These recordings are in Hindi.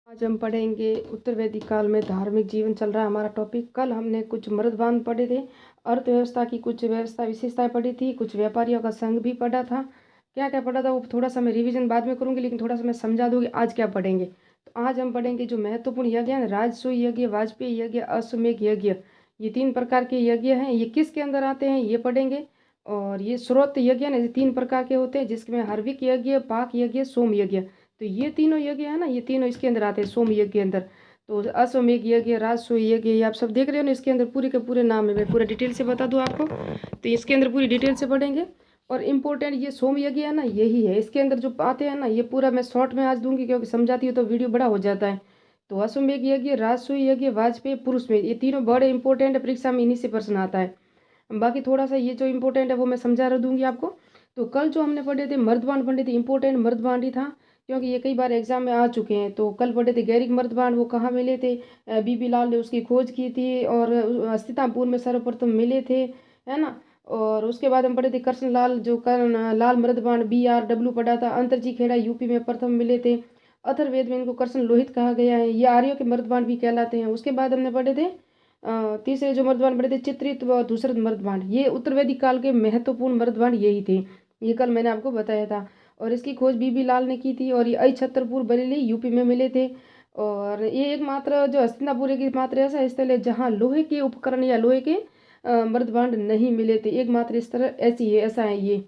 आज हम पढ़ेंगे उत्तर वैदिक काल में धार्मिक जीवन चल रहा है हमारा टॉपिक। कल हमने कुछ मर्दबान पढ़े थे, अर्थव्यवस्था की कुछ व्यवस्था विशेषताएं पढ़ी थी, कुछ व्यापारियों का संघ भी पढ़ा था। क्या क्या पढ़ा था वो थोड़ा सा मैं रिवीजन बाद में करूंगी, लेकिन थोड़ा सा मैं समझा दूंगी आज क्या पढ़ेंगे। तो आज हम पढ़ेंगे जो महत्वपूर्ण यज्ञ है, राजसूय यज्ञ, वाजपेयी यज्ञ, अश्वमेध यज्ञ। ये 3 प्रकार के यज्ञ हैं। ये किसके अंदर आते हैं ये पढ़ेंगे। और ये स्रोत यज्ञ है ना, ये 3 प्रकार के होते हैं, जिसमें हर्विक यज्ञ, पाक यज्ञ, सोम यज्ञ। तो ये तीनों यज्ञ है ना, ये तीनों इसके अंदर आते हैं सोम यज्ञ के अंदर। तो अश्वमेध यज्ञ, राजसूय यज्ञ, ये आप सब देख रहे हो ना, इसके अंदर पूरे के पूरे नाम है। मैं पूरा डिटेल से बता दूं आपको, तो इसके अंदर पूरी डिटेल से पढ़ेंगे। और इम्पोर्टेंट ये सोम यज्ञ है ना, यही है इसके अंदर जो आते हैं ना, ये पूरा मैं शॉर्ट में आज दूंगी, क्योंकि समझाती हूँ तो वीडियो बड़ा हो जाता है। तो अश्वमेध यज्ञ, राजसूय यज्ञ, वाजपेयी, पुरुष में, ये तीनों बड़े इंपॉर्टेंट है, परीक्षा में इन्हीं से प्रश्न आता है। बाकी थोड़ा सा ये जो इम्पोर्टेंट है वो मैं समझा दूंगी आपको। तो कल जो हमने पढ़े थे मर्दबान पढ़े थे, इंपॉर्टेंट मर्दबान ही था, क्योंकि ये कई बार एग्जाम में आ चुके हैं। तो कल पढ़े थे गैरिक मर्दबान, वो कहाँ मिले थे, बीबी लाल ने उसकी खोज की थी, और हस्तिनापुर में सर्वप्रथम मिले थे, है ना। और उसके बाद हम पढ़े थे कृष्ण लाल, जो कर्ण लाल मर्दबान, BRW पढ़ा था। अंतरजी खेड़ा यूपी में प्रथम मिले थे। अथर्ववेद में इनको कृष्ण लोहित कहा गया है। ये आर्यों के मर्दबान भी कहलाते हैं। उसके बाद हमने पढ़े थे तीसरे जो मर्दबान पढ़े थे चित्रित व दूसरे मर्दबान। ये उत्तर वैदिक काल के महत्वपूर्ण मर्दबान यही थे। ये कल मैंने आपको बताया था। और इसकी खोज बीबी लाल ने की थी, और ये छतरपुर बरेली यूपी में मिले थे। और ये एकमात्र जो हस्तिनापुर की मात्र ऐसा स्थल है जहाँ लोहे के उपकरण या लोहे के मर्दबान नहीं मिले थे। एकमात्र इस तरह ऐसी है, ऐसा है ये।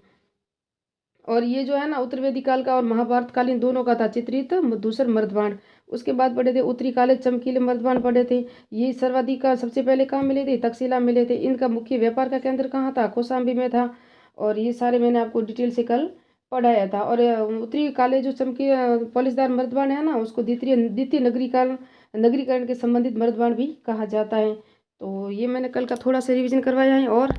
और ये जो है ना उत्तर वैदिक काल का और महाभारत कालीन दोनों का था चित्रित दूसर मर्दबान। उसके बाद पढ़े थे उत्तरी काले चमकीले मर्दबान पढ़े थे। ये सर्वाधिक का सबसे पहले कहाँ मिले थे, तक्षशिला मिले थे। इनका मुख्य व्यापार का केंद्र कहाँ था, कौशाम्बी में था। और ये सारे मैंने आपको डिटेल से कल पढ़ाया था। और उत्तरी काले जो चमकी पॉलिशदार मर्दबान है ना, उसको द्वितीय द्वितीय नगरीकरण के संबंधित मर्दबान भी कहा जाता है। तो ये मैंने कल का थोड़ा सा रिविजन करवाया है। और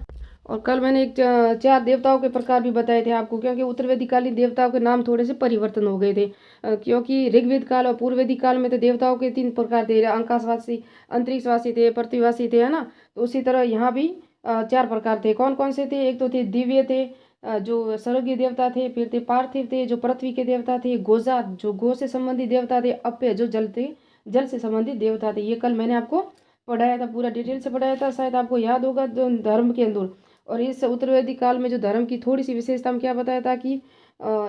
कल मैंने एक 4 देवताओं के प्रकार भी बताए थे आपको, क्योंकि उत्तर वैदिक कालीन देवताओं के नाम थोड़े से परिवर्तन हो गए थे। क्योंकि ऋग्वेद काल और पूर्व वैदिक काल में तो देवताओं के 3 प्रकार थे, आकाशवासी, अंतरिक्षवासी थे, पृथ्वीवासी थे, है ना। तो उसी तरह यहाँ भी 4 प्रकार थे। कौन कौन से थे, एक तो थे दिव्य थे, जो स्वर्गीय देवता थे। फिर थे पार्थिव थे, जो पृथ्वी के देवता थे। गोजा, जो गो से संबंधित देवता थे। अप्य, जो जल थे, जल से संबंधित देवता थे। ये कल मैंने आपको पढ़ाया था, पूरा डिटेल से पढ़ाया था, शायद आपको याद होगा। जो धर्म के अंदर और इस उत्तर वैदिक काल में जो धर्म की थोड़ी सी विशेषता में क्या बताया था कि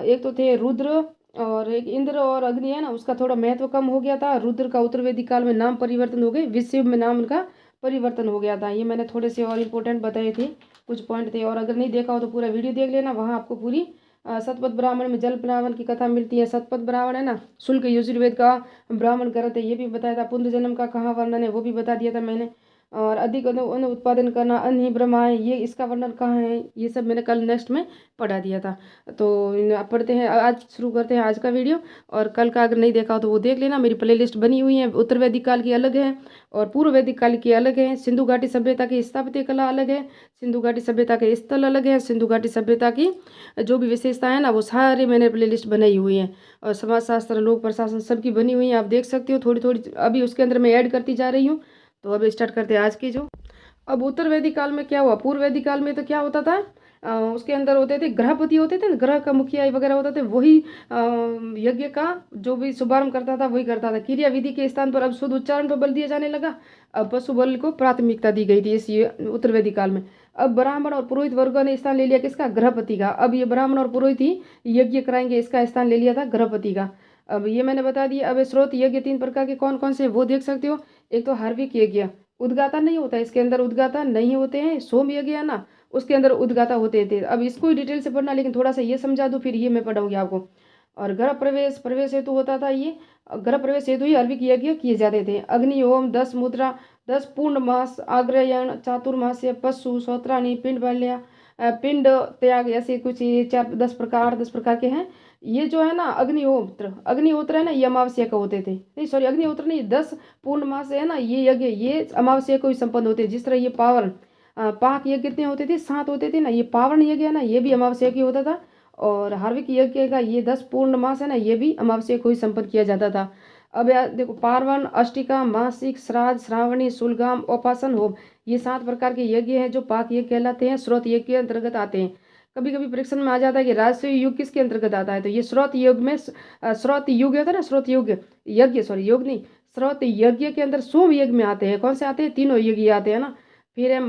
एक तो थे रुद्र, और एक इंद्र और अग्नि है ना, उसका थोड़ा महत्व कम हो गया था। रुद्र का उत्तर वैदिक काल में नाम परिवर्तन हो गए, विश्व में नाम उनका परिवर्तन हो गया था। ये मैंने थोड़े से और इम्पोर्टेंट बताए थे, कुछ पॉइंट थे। और अगर नहीं देखा हो तो पूरा वीडियो देख लेना, वहाँ आपको पूरी सतपथ ब्राह्मण में जल ब्राह्मण की कथा मिलती है। सतपथ ब्राह्मण है ना, शुल्क यजुर्वेद का ब्राह्मण ग्रंथ है, ये भी बताया था। पुनर्जन्म जन्म का कहाँ वर्णन है वो भी बता दिया था मैंने। और अधिक अन्न उत्पादन करना, अन्न ही ब्रह्मा है, ये इसका वर्णन कहाँ है, ये सब मैंने कल नेक्स्ट में पढ़ा दिया था। तो आप पढ़ते हैं, आज शुरू करते हैं आज का वीडियो। और कल का अगर नहीं देखा हो तो वो देख लेना, मेरी प्लेलिस्ट बनी हुई है। उत्तर वैदिक काल की अलग है और पूर्व वैदिक काल की अलग है। सिंधु घाटी सभ्यता की स्थापत्य कला अलग है, सिंधु घाटी सभ्यता के स्थल अलग है, सिंधु घाटी सभ्यता की जो भी विशेषता है ना वो सारे मैंने प्लेलिस्ट बनाई हुई है। और समाजशास्त्र, लोक प्रशासन सबकी बनी हुई है, आप देख सकते हो। थोड़ी थोड़ी अभी उसके अंदर मैं ऐड करती जा रही हूँ। तो अब स्टार्ट करते हैं आज की जो। अब उत्तर वैदिक काल में क्या हुआ, पूर्व वैदिक काल में तो क्या होता था, उसके अंदर होते थे ग्रहपति, होते थे ना, ग्रह का मुखिया वगैरह होता थे, वही यज्ञ का जो भी शुभारंभ करता था वही करता था। क्रिया विधि के स्थान पर अब शुद्ध उच्चारण पर बल दिया जाने लगा। अब पशु बल को प्राथमिकता दी गई थी इस उत्तर वैदिक काल में। अब ब्राह्मण और पुरोहित वर्गों ने स्थान ले लिया किसका, ग्रहपति का। अब ये ब्राह्मण और पुरोहित ही यज्ञ कराएंगे, इसका स्थान ले लिया था ग्रहपति का। अब ये मैंने बता दिया। अब स्रोत यज्ञ 3 प्रकार के कौन कौन से वो देख सकते हो। एक तो हार्विक यज्ञ, उद्गाता नहीं होता, इसके अंदर उद्गाता नहीं होते हैं। सोम यज्ञ है ना, उसके अंदर उद्गाता होते थे। अब इसको ही डिटेल से पढ़ना, लेकिन थोड़ा सा ये समझा दूं, फिर ये मैं पढ़ाऊंगी आपको। और गर्भ प्रवेश, प्रवेश हेतु होता था ये, गर्भ प्रवेश हेतु ही हार्विक यज्ञ किए जाते थे। अग्नि होम, 10 मुद्रा, 10 पूर्ण मास, आग्रयण, चातुर्मास्य, पशु, श्रोत्राणी, पिंड बाल्या, पिंड त्याग, ऐसे कुछ ये 10 प्रकार के हैं। ये जो है ना अग्निहोत्र, अग्निहोत्र है ना, ये अमावस्या का होते थे, नहीं सॉरी अग्निहोत्र नहीं, 10 पूर्ण मास है ना, ये यज्ञ ये अमावस्या को ही संपन्न होते हैं। जिस तरह ये पावन पाक यज्ञ कितने होते थे, 7 होते थे ना, ये पावन यज्ञ है ना, ये भी अमावस्या की होता था। और हार्विक यज्ञ का ये 10 पूर्ण मास है ना, ये भी अमावस्या को ही संपन्न किया जाता था। अब यार देखो, पार्वन, अष्टिका, मासिक, श्राद्ध, श्रावणी, शुलगाम, उपासन होम, ये 7 प्रकार के यज्ञ हैं जो पाक यज्ञ कहलाते हैं, स्रोत यज्ञ के अंतर्गत आते हैं। कभी कभी परीक्षा में आ जाता है कि राजसूय युग किसके अंतर्गत आता है, तो ये स्रोत युग में स्रोत युग होता है ना, स्रोत युग यज्ञ, सॉरी योग नहीं, स्रोत यज्ञ के अंदर सोम यज्ञ में आते हैं। कौन से आते हैं? तीनों यज्ञ आते हैं ना। फिर है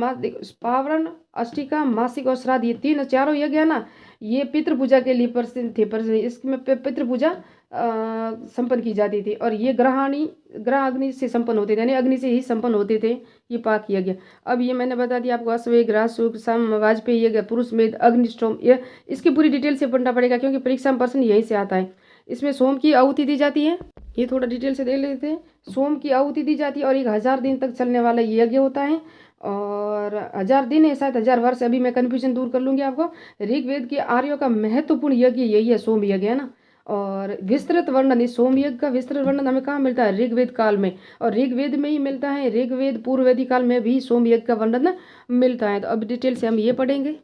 पावरण, अष्टिका, मासिक और श्राद्ध, ये तीन चारों यज्ञ है ना, ये पितृ पूजा के लिए प्रसिद्ध थे। इसमें पितृ पूजा संपन्न की जाती थी, और ये ग्रह अग्नि से संपन्न होते थे, यानी अग्नि से ही संपन्न होते थे ये पाक यज्ञ। अब ये मैंने बता दिया आपको, अश्वमेध, राजसूय, साम, वाजपेयी यज्ञ, पुरुषमेध, अग्निष्टोम, ये इसकी पूरी डिटेल से पढ़ना पड़ेगा, क्योंकि परीक्षा में प्रश्न यहीं से आता है। इसमें सोम की आहुति दी जाती है, ये थोड़ा डिटेल से देख लेते हैं। सोम की आहुति दी जाती है और 1000 दिन तक चलने वाला ये यज्ञ होता है, और 1000 दिन है शायद 1000 वर्ष, अभी मैं कन्फ्यूजन दूर कर लूँगी आपको। ऋग्वेद के आर्यों का महत्वपूर्ण यज्ञ यही है, सोम यज्ञ है ना। और विस्तृत वर्णन, इस सोम यज्ञ का विस्तृत वर्णन हमें कहाँ मिलता है? ऋग्वेद काल में, और ऋग्वेद में ही मिलता है। ऋग्वेद पूर्ववेदी काल में भी सोम यज्ञ का वर्णन मिलता है। तो अब डिटेल से हम ये पढ़ेंगे।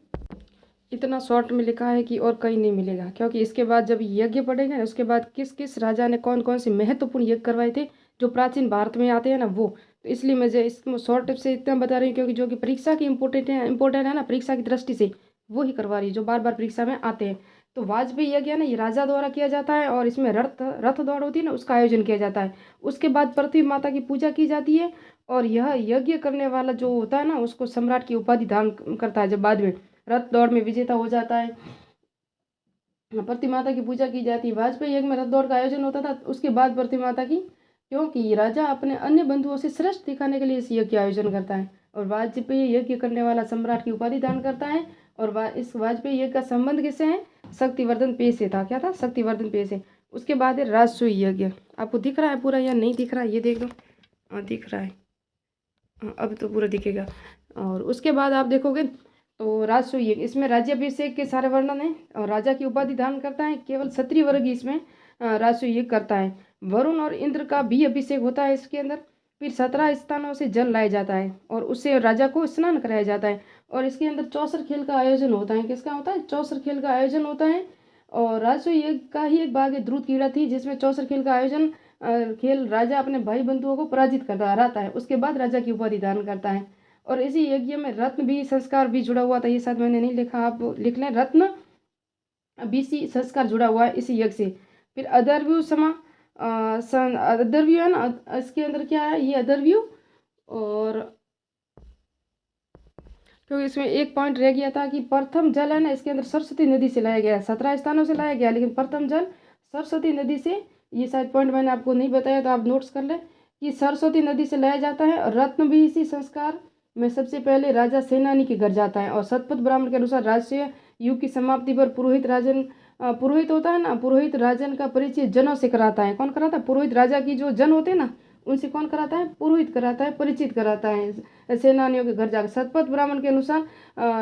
इतना शॉर्ट में लिखा है कि और कहीं नहीं मिलेगा, क्योंकि इसके बाद जब यज्ञ पढ़ेंगे ना, उसके बाद किस किस राजा ने कौन कौन से महत्वपूर्ण यज्ञ करवाए थे जो प्राचीन भारत में आते हैं ना, वो। तो इसलिए मैं इसको शॉर्ट टिप से इतना बता रही हूँ, क्योंकि जो कि परीक्षा की इंपॉर्टेंट है ना, परीक्षा की दृष्टि से वो ही करवा रही है, जो बार बार परीक्षा में आते हैं। तो वाजपेयी यज्ञ है ना, ये राजा द्वारा किया जाता है, और इसमें रथ दौड़ होती है ना, उसका आयोजन किया जाता है। उसके बाद पृथ्वी माता की पूजा की जाती है, और यह यज्ञ करने वाला जो होता है ना, उसको सम्राट की उपाधि दान करता है। जब बाद में रथ दौड़ में विजेता हो जाता है, पृथ्वी माता की पूजा की जाती है। वाजपेयी यज्ञ में रथ दौड़ का आयोजन होता था, उसके बाद पृथ्वी माता की, क्योंकि राजा अपने अन्य बंधुओं से श्रेष्ठ दिखाने के लिए इस यज्ञ का आयोजन करता है, और वाजपेयी यज्ञ करने वाला सम्राट की उपाधि दान करता है। और इस वाजपेयी यज्ञ का संबंध किससे है? शक्तिवर्धन पेय से था। क्या था? शक्तिवर्धन पेय से। उसके बाद है राजसूय यज्ञ। आपको दिख रहा है पूरा या नहीं दिख रहा है? ये देख लो, हाँ दिख रहा है, अब तो पूरा दिखेगा। और उसके बाद आप देखोगे तो राजसूय यज्ञ, इसमें राज्याभिषेक के सारे वर्णन है, और राजा की उपाधि धारण करता है। केवल क्षत्रिय वर्ग ही इसमें राजसूय यज्ञ करता है। वरुण और इंद्र का भी अभिषेक होता है इसके अंदर। फिर 17 स्थानों से जल लाया जाता है, और उससे राजा को स्नान कराया जाता है। और इसके अंदर चौसर खेल का आयोजन होता है। किसका होता है? चौसर खेल का आयोजन होता है। और राजसूय यज्ञ का ही एक भाग है द्रुत क्रीड़ा थी, जिसमें चौसर खेल का आयोजन खेल राजा अपने भाई बंधुओं को पराजित करता हराता है, उसके बाद राजा की उपाधि धारण करता है। और इसी यज्ञ में रत्न भी संस्कार भी जुड़ा हुआ था, ये शायद मैंने नहीं लिखा, आप लिख लें, रत्न बीसी संस्कार जुड़ा हुआ है इसी यज्ञ से। फिर अदरव्यू अदरव्यू है ना, इसके अंदर क्या है? ये अदरव्यू, और क्योंकि इसमें एक पॉइंट रह गया था कि प्रथम जल है ना, इसके अंदर सरस्वती नदी से लाया गया है। 17 स्थानों से लाया गया, लेकिन प्रथम जल सरस्वती नदी से, ये शायद पॉइंट मैंने आपको नहीं बताया, तो आप नोट्स कर लें कि सरस्वती नदी से लाया जाता है। और रत्न भी इसी संस्कार में सबसे पहले राजा सेनानी के घर जाता है। और सतपथ ब्राह्मण के अनुसार राजसूय युग की समाप्ति पर पुरोहित होता है ना, पुरोहित राजन का परिचय जनों से कराता है। कौन कराता है? पुरोहित। राजा की जो जन होते हैं ना, उनसे कौन कराता है? पुरोहित कराता है, परिचित कराता है सेनानियों के घर जाकर। सतपथ ब्राह्मण के अनुसार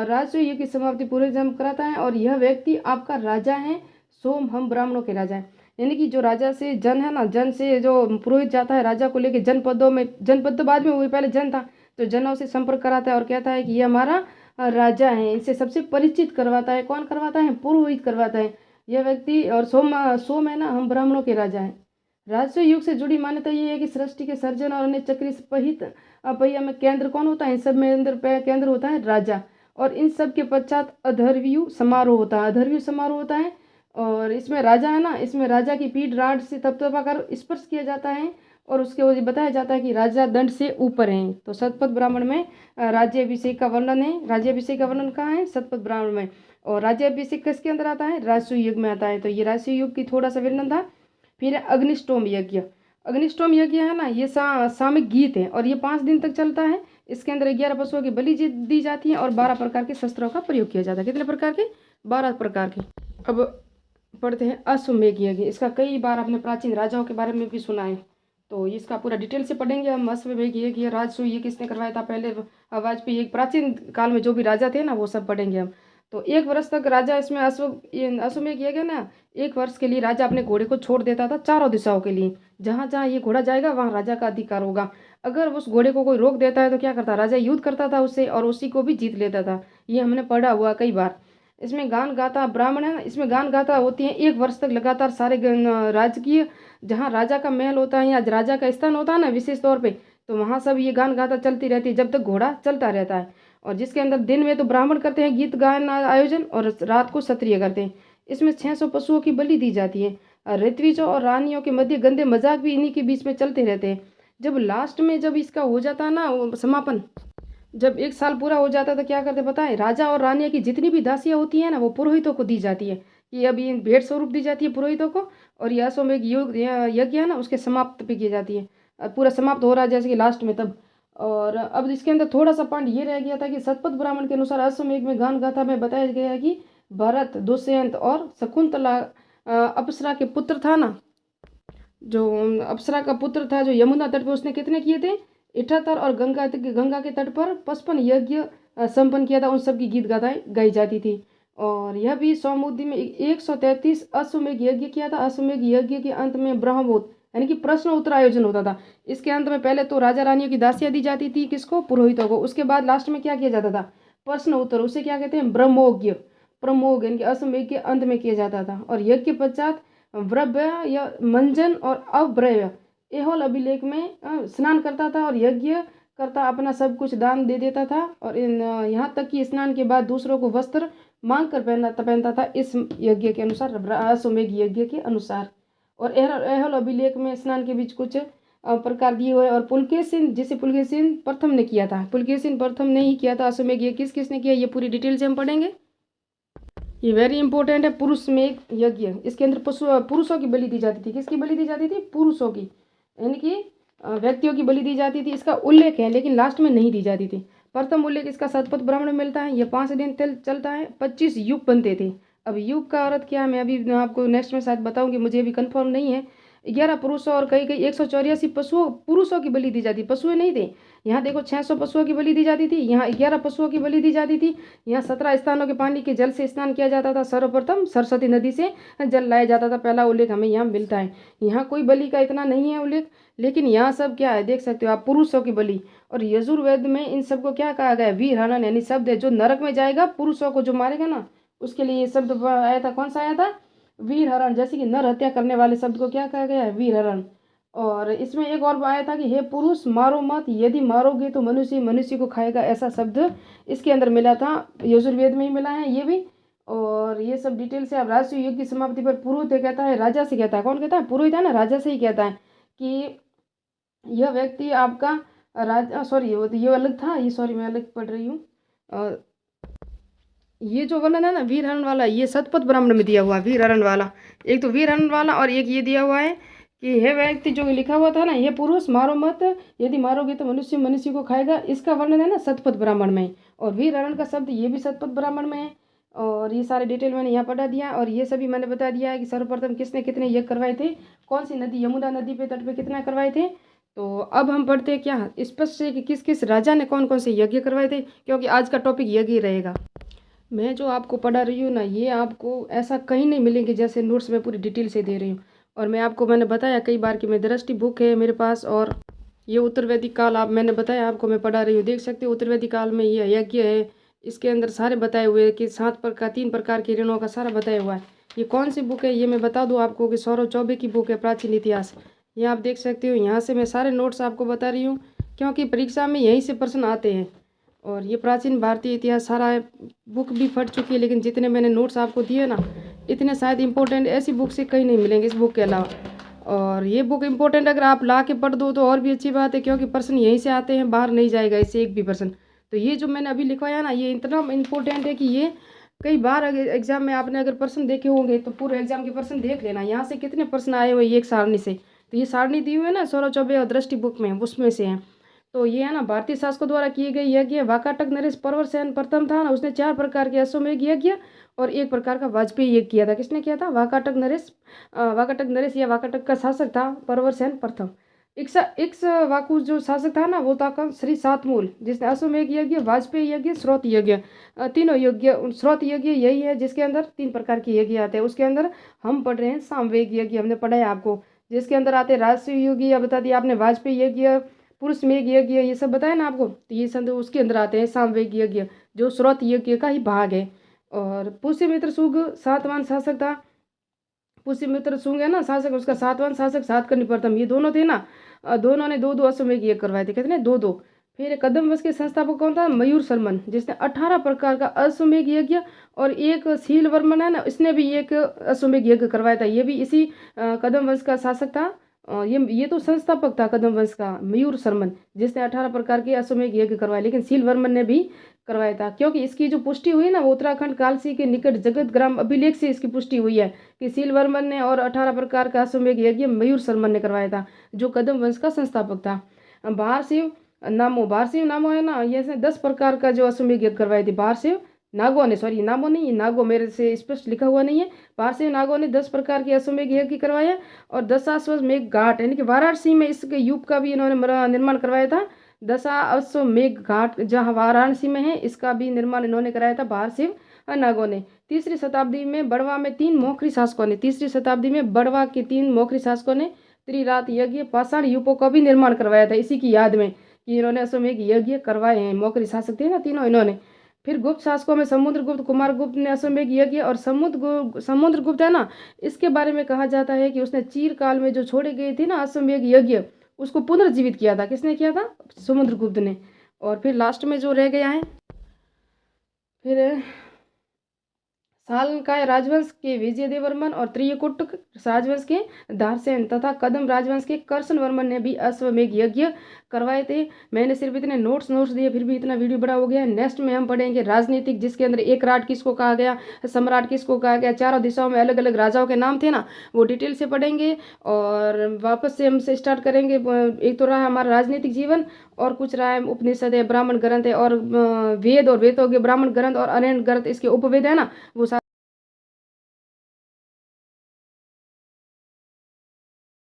राजसूय युग की समाप्ति पुरोहित जन्म कराता है, और यह व्यक्ति आपका राजा है, सोम हम ब्राह्मणों के राजा हैं। यानी कि जो राजा से जन है ना, जन से जो पुरोहित जाता है राजा को लेके जनपदों में, जनपद तो बाद में हुई, पहले जन था, तो जनों से संपर्क कराता है और कहता है कि ये हमारा राजा है। इससे सबसे परिचित करवाता है। कौन करवाता है? पुरोहित करवाता है यह व्यक्ति। और सोम है ना, हम ब्राह्मणों के राजा हैं। राजसूय युग से जुड़ी मान्यता ये है कि सृष्टि के सर्जन और अन्य चक्री पहित पहिया में केंद्र कौन होता है? इन सब में अंदर केंद्र होता है राजा। और इन सब के पश्चात अधर्व्यू समारोह होता है। अधर्व्यू समारोह होता है, और इसमें राजा है ना, इसमें राजा की पीठ राड से थपथपाकर स्पर्श किया जाता है, और उसके बाद बताया जाता है कि राजा दंड से ऊपर हैं। तो सतपथ ब्राह्मण में राज्याभिषेक का वर्णन है। राज्याभिषेक का वर्णन कहाँ है? सतपथ ब्राह्मण में। और राज्याभिषेक किसके अंदर आता है? राजसूय युग में आता है। तो ये राजसूय युग की थोड़ा सा वर्णन था। फिर अग्निष्टोम यज्ञ। अग्निष्टोम यज्ञ है ना, ये सामूहिक गीत है, और ये 5 दिन तक चलता है। इसके अंदर 11 पशुओं की बलि दी जाती है, और 12 प्रकार के शस्त्रों का प्रयोग किया जाता है। कितने प्रकार के? 12 प्रकार के। अब पढ़ते हैं अश्वमेध यज्ञ। इसका कई बार आपने प्राचीन राजाओं के बारे में भी सुना है, तो इसका पूरा डिटेल से पढ़ेंगे हम। अश्वमेध यज्ञ, राजसूय ये किसने करवाया था? पहले वाजपेयी एक प्राचीन काल में जो भी राजा थे ना, वो सब पढ़ेंगे हम। तो 1 वर्ष तक राजा इसमें अश्वमेध यज्ञ ना, 1 वर्ष के लिए राजा अपने घोड़े को छोड़ देता था चारों दिशाओं के लिए। जहाँ जहाँ ये घोड़ा जाएगा वहाँ राजा का अधिकार होगा। अगर उस घोड़े को कोई रोक देता है तो क्या करता? राजा युद्ध करता था उससे, और उसी को भी जीत लेता था। ये हमने पढ़ा हुआ कई बार। इसमें गान गाथा ब्राह्मण है ना, इसमें गान गाथा होती है 1 वर्ष तक लगातार सारे राजकीय, जहाँ राजा का महल होता है या राजा का स्थान होता है ना विशेष तौर पे, तो वहाँ सब ये गान गाथा चलती रहती है जब तक घोड़ा चलता रहता है। और जिसके अंदर दिन में तो ब्राह्मण करते हैं गीत गायन आयोजन और रात को क्षत्रिय करते हैं। इसमें 600 पशुओं की बलि दी जाती है। ऋत्विजों और रानियों के मध्य गंदे मजाक भी इन्हीं के बीच में चलते रहते हैं। जब लास्ट में जब इसका हो जाता है ना समापन, जब 1 साल पूरा हो जाता है तो क्या करते पता है, राजा और रानिया की जितनी भी दासियां होती हैं ना वो पुरोहितों को दी जाती है। ये अभी भेंट स्वरूप दी जाती है पुरोहितों को। और यह अश्वमेध यज्ञ है ना उसके समाप्त पे की जाती है। पूरा समाप्त हो रहा है जैसे कि लास्ट में तब। और अब इसके अंदर थोड़ा सा पॉइंट ये रह गया था कि सतपथ ब्राह्मण के अनुसार अश्वमेध में गान गाथा में बताया गया है कि भरत, दुष्यंत और शकुंतला अप्सरा के पुत्र था ना, जो अप्सरा का पुत्र था जो यमुना तट पर, उसने कितने किए थे 78। और गंगा के तट पर 55 यज्ञ संपन्न किया था। उन सब की गीत गाथाएं गाई जाती थी। और यह भी सौमुद्री में 133 अश्वमेध यज्ञ किया था। अश्वमेध यज्ञ के अंत में ब्रह्मोत्सव यानी कि प्रश्न उत्तर आयोजन होता था। इसके अंत में पहले तो राजा रानियों की दासियां दी जाती थी, किसको, पुरोहितों को। उसके बाद लास्ट में क्या किया जाता था, प्रश्न उत्तर, उसे क्या कहते हैं, ब्रह्मोज्ञ, प्रमोग यानी कि अश्वमेध के अंत में किया जाता था। और यज्ञ के पश्चात व्रव्य या मंजन और अव्रव्य एहोल अभिलेख में स्नान करता था और यज्ञ करता अपना सब कुछ दान दे देता था। और यहाँ तक कि स्नान के बाद दूसरों को वस्त्र मांग कर पहनता था इस यज्ञ के अनुसार, अश्वमेध यज्ञ के अनुसार। और एहोल अभिलेख में स्नान के बीच कुछ प्रकार दिए हुए। और पुलकेशिन, जिसे पुलकेशिन प्रथम ने किया था, पुलकेशिन प्रथम ने ही किया था अश्वमेध यज्ञ। किस किसने किया ये पूरी डिटेल से हम पढ़ेंगे, ये वेरी इंपॉर्टेंट है। पुरुष में एक यज्ञ, इसके अंदर पुरुषों की बलि दी जाती थी। किसकी बलि दी जाती थी, पुरुषों की, यानी कि व्यक्तियों की बलि दी जाती थी। इसका उल्लेख है लेकिन लास्ट में नहीं दी जाती थी। प्रथम उल्लेख इसका शतपथ ब्राह्मण में मिलता है। यह 5 दिन चलता है। 25 युग बनते थे। अब युग का अर्थ क्या है मैं अभी आपको नेक्स्ट में शायद बताऊंगी, मुझे अभी कंफर्म नहीं है। 11 पुरुषों और कई 184 पशुओं पुरुषों की बलि दी जाती, पशुएं नहीं थे। यहाँ देखो 600 पशुओं की बलि दी जाती थी, यहाँ 11 पशुओं की बलि दी जाती थी। यहाँ 17 स्थानों के पानी के जल से स्नान किया जाता था। सर्वप्रथम सरस्वती नदी से जल लाया जाता था। पहला उल्लेख हमें यहाँ मिलता है। यहाँ कोई बलि का इतना नहीं है उल्लेख, लेकिन यहाँ सब क्या है देख सकते हो आप, पुरुषों की बलि। और यजुर्वेद में इन सबको क्या कहा गया है, वीर हरण, यानी शब्द है जो नरक में जाएगा, पुरुषों को जो मारेगा ना उसके लिए ये शब्द आया था। कौन सा आया था, वीर हरण। जैसे कि नर हत्या करने वाले शब्द को क्या कहा गया है, वीर हरण। और इसमें एक और आया था कि हे पुरुष मारो मत, यदि मारोगे तो मनुष्य मनुष्य को खाएगा, ऐसा शब्द इसके अंदर मिला था। यजुर्वेद में ही मिला है ये भी। और ये सब डिटेल से अब राष्ट्रीय युग की समाप्ति पर पुरोहित कहता है, राजा से कहता है, कौन कहता है, पुरोहित है ना, राजा से ही कहता है कि यह व्यक्ति आपका राजा, सॉरी ये अलग था, ये सॉरी मैं अलग पढ़ रही हूँ। ये जो वर्णन है ना वीर हरण वाला, ये शतपथ ब्राह्मण में दिया हुआ वीर हरण वाला। एक तो वीर हरण वाला और एक ये दिया हुआ है कि हे व्यक्ति, जो लिखा हुआ था ना, ये पुरुष मारो मत, यदि मारोगे तो मनुष्य मनुष्य को खाएगा, इसका वर्णन है ना शतपथ ब्राह्मण में। और वीर हरण का शब्द ये भी शतपथ ब्राह्मण में है। और ये सारे डिटेल मैंने यहाँ पढ़ा दिया। और ये सभी मैंने बता दिया है कि सर्वप्रथम किसने कितने यज्ञ करवाए थे, कौन सी नदी, यमुना नदी पे तट पे कितना करवाए थे। तो अब हम पढ़ते हैं क्या स्पष्ट से कि किस किस राजा ने कौन कौन से यज्ञ करवाए थे, क्योंकि आज का टॉपिक यज्ञ ही रहेगा। मैं जो आपको पढ़ा रही हूँ ना, ये आपको ऐसा कहीं नहीं मिलेंगे जैसे नोट्स में पूरी डिटेल से दे रही हूँ। और मैंने बताया कई बार कि मैं दृष्टि बुक है मेरे पास। और ये उत्तर वैदिक काल, आप मैंने बताया आपको मैं पढ़ा रही हूँ, देख सकते हो उत्तर वैदिक काल में ये यज्ञ है। इसके अंदर सारे बताए हुए हैं कि 3 प्रकार के ऋणों का सारा बताया हुआ है। ये कौन सी बुक है ये मैं बता दूँ आपको कि सौरभ चौबे की बुक है, प्राचीन इतिहास। ये आप देख सकते हो, यहाँ से मैं सारे नोट्स आपको बता रही हूँ क्योंकि परीक्षा में यहीं से प्रश्न आते हैं। और ये प्राचीन भारतीय इतिहास सारा बुक भी फट चुकी है, लेकिन जितने मैंने नोट्स आपको दिए ना, इतने शायद इंपॉर्टेंट ऐसी बुक से कहीं नहीं मिलेंगे इस बुक के अलावा। और ये बुक इंपॉर्टेंट अगर आप ला के पढ़ दो तो और भी अच्छी बात है, क्योंकि प्रश्न यहीं से आते हैं, बाहर नहीं जाएगा इससे एक भी प्रश्न। तो ये जो मैंने अभी लिखवाया ना, ये इतना इंपॉर्टेंट है कि ये कई बार अगर एग्जाम में आपने अगर प्रश्न देखे होंगे तो पूरे एग्जाम के प्रश्न देख लेना, यहाँ से कितने प्रश्न आए हुए एक सारणी से। तो ये सारणी दी हुई है ना सौरभ चौबे और दृष्टि बुक में, उसमें से है। तो ये है ना भारतीय शासकों द्वारा किए गए यज्ञ। वाकाटक नरेश परवर सेन प्रथम था ना, उसने 4 प्रकार के अश्वमेध यज्ञ और 1 प्रकार का वाजपेयी यज्ञ किया था। किसने किया था, वाकाटक नरेश या वाकाटक का शासक था परवर सेन प्रथम। इक्स वाकु जो शासक था ना वो था श्री सातमूल, जिसने अश्वमेध यज्ञ, वाजपेयी यज्ञ, स्रोत यज्ञ, तीनों यज्ञ। स्रोत यज्ञ यही है जिसके अंदर 3 प्रकार के यज्ञ आते हैं। उसके अंदर हम पढ़ रहे हैं सामवेद यज्ञ, हमने पढ़ा है आपको, जिसके अंदर आते हैं राजसूय यज्ञ, या बता दिया आपने वाजपेयी यज्ञ, पुरुष मेघ यज्ञ, ये सब बताया ना आपको। तो ये सब उसके अंदर आते हैं सामवेद यज्ञ, जो स्रोत यज्ञ का ही भाग है। और पुष्यमित्र सुग 7वां शासक था। पुष्यमित्र सुग है ना शासक, उसका 7वां शासक सातकर्णी प्रथम, ये दोनों थे ना, दोनों ने 2-2 अश्वमेध यज्ञ करवाए थे, कितने 2-2। फिर कदम वंश के संस्थापक कौन था? मयूर शर्मन, जिसने 18 प्रकार का अश्वमेध यज्ञ, और एक सील वर्मन है ना, इसने भी एक अश्वमेध यज्ञ करवाया था। ये भी इसी कदम वंश का शासक था। ये तो संस्थापक था कदम वंश का, मयूर शर्मन, जिसने 18 प्रकार के अश्वमेध यज्ञ करवाए। लेकिन सील वर्मन ने भी करवाया था, क्योंकि इसकी जो पुष्टि हुई ना, वो उत्तराखंड कालसी के निकट जगत ग्राम अभिलेख से इसकी पुष्टि हुई है कि सील वर्मन ने और 18 प्रकार का अश्वमेध यज्ञ मयूर शर्मन ने करवाया था, जो कदम वंश का संस्थापक था। भारशिव नामो है ना, ये 10 प्रकार का जो अश्वमेध यज्ञ करवाए थे भारशिव नागो ने, सॉरी नामो नहीं, ये नागो मेरे से स्पष्ट लिखा हुआ नहीं है। भारशिव नागो ने 10 प्रकार के अश्वमेध यज्ञ करवाया। और दशाश्वमेध घाट, यानी कि वाराणसी में इसके यूप का भी इन्होंने निर्माण करवाया था। दशाश्वमेध घाट जहाँ वाराणसी में है, इसका भी निर्माण इन्होंने कराया था भारशिव नागो ने। तीसरी शताब्दी में बड़वा में 3 मौखरी शासकों ने, तीसरी शताब्दी में बड़वा के 3 मौखरी शासकों ने त्रिरात यज्ञ पाषाण यूपों का भी निर्माण करवाया था, इसी की याद में कि इन्होंने अश्वमेध यज्ञ करवाए हैं। मौखरी शासक थे ना तीनों इन्होंने। फिर गुप्त शासकों में समुद्रगुप्त, कुमारगुप्त ने अश्वमेध यज्ञ, और समुद्रगुप्त है ना, इसके बारे में कहा जाता है कि उसने चीर काल में जो छोड़े गए थे ना अश्वमेध यज्ञ, उसको पुनर्जीवित किया था। किसने किया था? समुद्रगुप्त ने। और फिर लास्ट में जो रह गया है, फिर सालकाय राजवंश के विजयदेव वर्मन और त्रियकुट राजवंश के धारसेन तथा कदम राजवंश के करसन वर्मन ने भी अश्वमेध यज्ञ करवाए थे। मैंने सिर्फ इतने नोट्स दिए, फिर भी इतना वीडियो बड़ा हो गया। नेक्स्ट में हम पढ़ेंगे राजनीतिक, जिसके अंदर एक राट किसको कहा गया, सम्राट किसको कहा गया, चारों दिशाओं में अलग अलग राजाओं के नाम थे ना, वो डिटेल से पढ़ेंगे। और वापस से हमसे स्टार्ट करेंगे। एक तो रहा हमारा राजनीतिक जीवन, और कुछ रहा है उपनिषद है, ब्राह्मण ग्रंथ है, और वेद, और वेदों के ब्राह्मण ग्रंथ और अरण्य ग्रंथ, इसके उपवेद है ना, वो